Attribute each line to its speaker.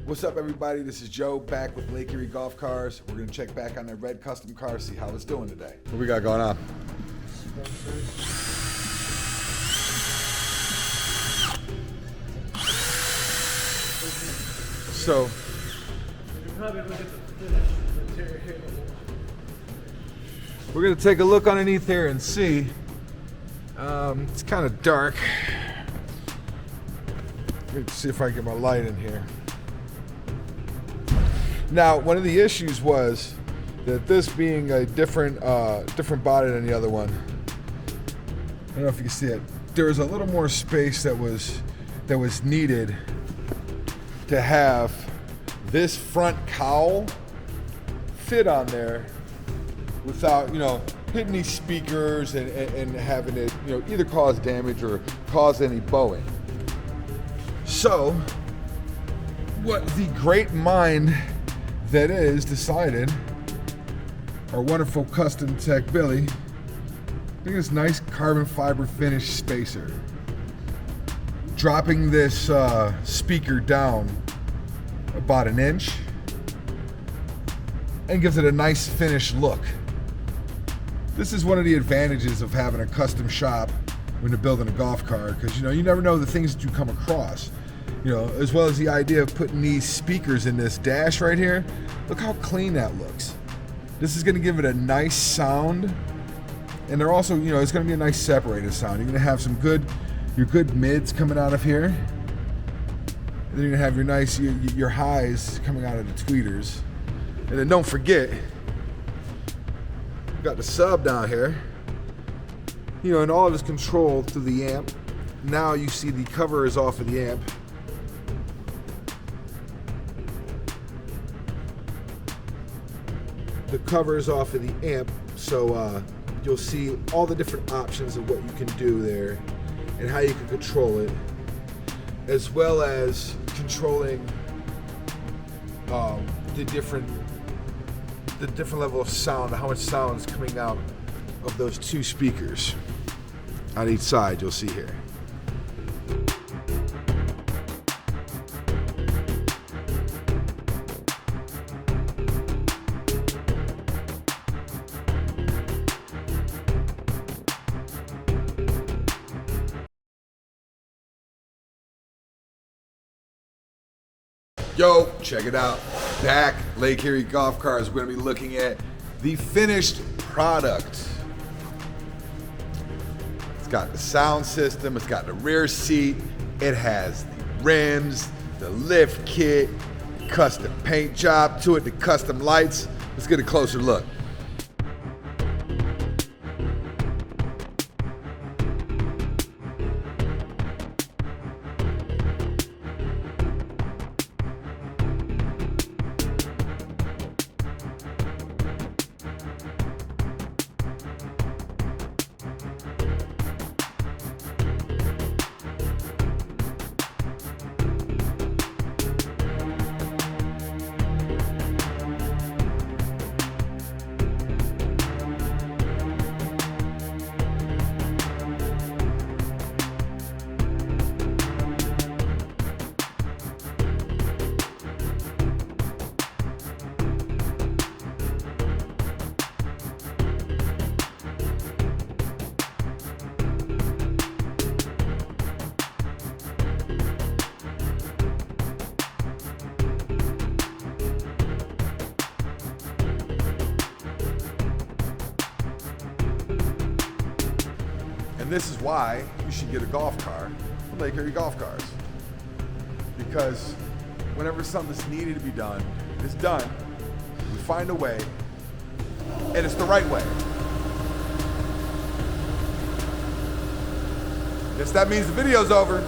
Speaker 1: What's up, everybody? This is Joe back with Lake Erie Golf Cars. We're gonna check back on that red custom car, see how it's doing today. What we got going on? So, we're gonna take a look underneath here and see. It's kind of dark. Let's see if I can get my light in here. Now, one of the issues was that this being a different body than the other one. I don't know if you can see it. There was a little more space that was needed to have this front cowl fit on there without, hitting these speakers and having it, either cause damage or cause any bowing. So, what the great mind that is decided, our wonderful custom tech Billy, I think this nice carbon fiber finish spacer, dropping this speaker down about an inch and gives it a nice finished look. This is one of the advantages of having a custom shop when you're building a golf car, because you never know the things that you come across. As well as the idea of putting these speakers in this dash right here. Look how clean that looks. This is gonna give it a nice sound. And they're also, it's gonna be a nice separated sound. You're gonna have your good mids coming out of here. And then you're gonna have your highs coming out of the tweeters. And then don't forget, we've got the sub down here. And all of this controlled through the amp. Now you see the cover is off of the amp. The cover is off of the amp, so you'll see all the different options of what you can do there and how you can control it, as well as controlling the different level of sound, how much sound is coming out of those two speakers on each side. You'll see here. Yo, check it out. Back, Lake Erie Golf Cars. We're gonna be looking at the finished product. It's got the sound system, it's got the rear seat, it has the rims, the lift kit, custom paint job to it, the custom lights. Let's get a closer look. And this is why you should get a golf car from Lake Erie Golf Cars. Because whenever something's needed to be done, it's done. We find a way, and it's the right way. Guess that means the video's over.